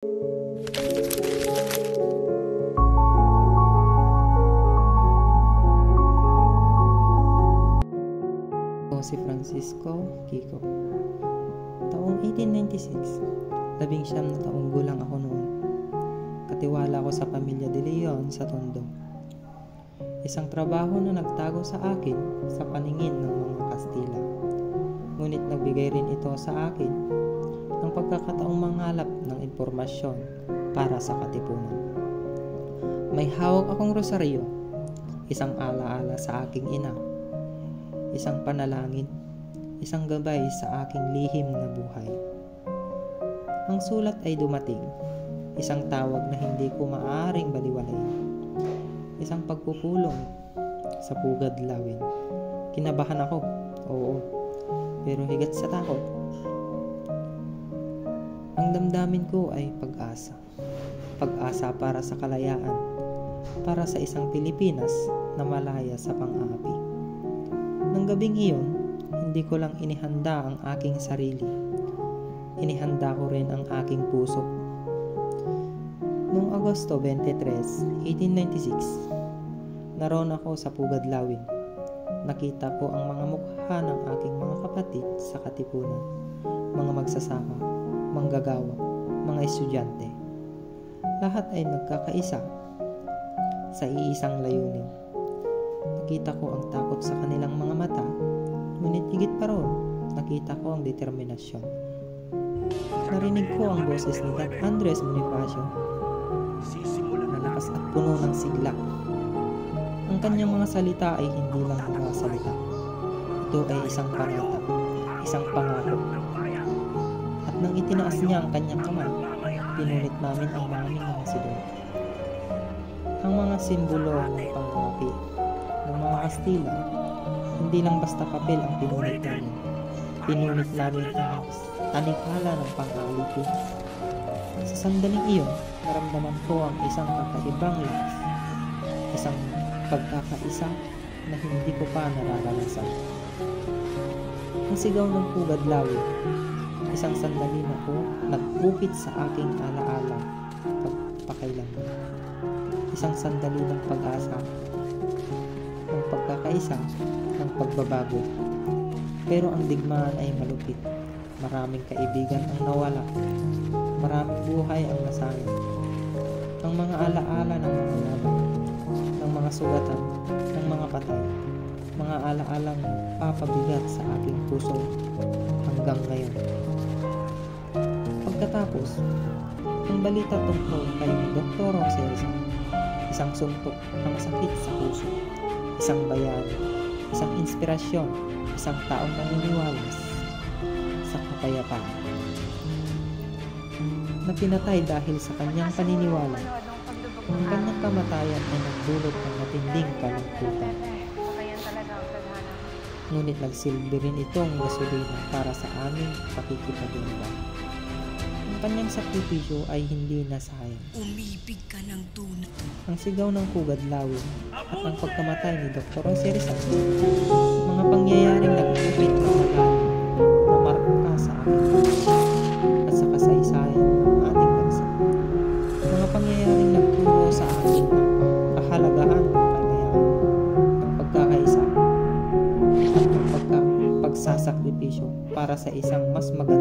Ako si Francisco Kiko. Taong 1896, 19 na taong gulang ako noon. Katiwala ko sa pamilya de Leon sa Tondo. Isang trabaho na nagtago sa akin sa paningin ng mga Kastila. Ngunit nagbigay rin ito sa akin ng pagkakataong mangalap ng impormasyon para sa katipunan. May hawak akong rosaryo, isang alaala sa aking ina, isang panalangin, isang gabay sa aking lihim na buhay. Ang sulat ay dumating, isang tawag na hindi ko maaaring baliwalayin, isang pagpupulong sa pugad lawin. Kinabahan ako, oo, pero higit sa takot. Ang damdamin ko ay pag-asa. Pag-asa para sa kalayaan, para sa isang Pilipinas na malaya sa pang-aapi. Nang gabing iyon, hindi ko lang inihanda ang aking sarili. Inihanda ko rin ang aking puso. Noong Agosto 23, 1896, naroon ako sa Pugad Lawin. Nakita ko ang mga mukha ng aking mga kapatid sa katipunan, mga magsasaka, manggagawa, mga estudyante. Lahat ay nagkakaisa sa iisang layunin. Nakita ko ang takot sa kanilang mga mata, ngunit higit pa roon, nakita ko ang determinasyon. Narinig ko ang boses ni Dan Andres Bonifacio, malakas at puno ng sigla. Ang kanyang mga salita ay hindi lang mga salita. Ito ay isang panata, isang pangako. At nang itinaas niya ang kanyang kamay, pinunit namin ang mga sidol. Ang mga simbolo ng pang-api ng mga Kastila, hindi lang basta papel ang pinunit namin. Pinunit namin ang tanikala ng pang-alipin. Sa sandaling iyon, naramdaman ko ang isang kakaibang lakas, isang pagkakaisa na hindi ko pa nararanasan. Ang sigaw ng Pugad Lawin, isang sandali na ko nag-upit sa aking alaala pagpakailanman. Isang sandali ng pag-asa, ng pagkakaisa, ng pagbabago. Pero ang digmaan ay malupit. Maraming kaibigan ang nawala. Maraming buhay ang nasayang. Ang mga alaala ng mga laban, ng mga sugatan, ng mga patay, mga alaalang papabigat sa aking puso hanggang ngayon. Pagkatapos, ang balita tungkol kay Dr. Jose Rizal, isang suntok na masakit sa puso, isang bayani, isang inspirasyon, isang taong naniniwala sa kapayapaan, na pinatay dahil sa kanyang paniniwala. Ang kanyang kamatayan ay nagdulot ng matinding kalungkutan. Ngunit nagsilbi rin itong gasolina para sa aming pakikipaglaban. Ang kanyang sakripisyo ay hindi nasayang. Umibig ka ng tunay. Ang sigaw ng Pugad Lawin at ang pagkamatay ni Dr. Jose Rizal, mga pangyayaring nag-upit ng malalim na marka sa aking puso at sa kasaysayan ng ating bansa. Mga pangyayaring nagturo sa akin ng kahalagahan ng kalayaan, ng pagkakaisa, at ng pagsasakripisyo para sa isang mas maganda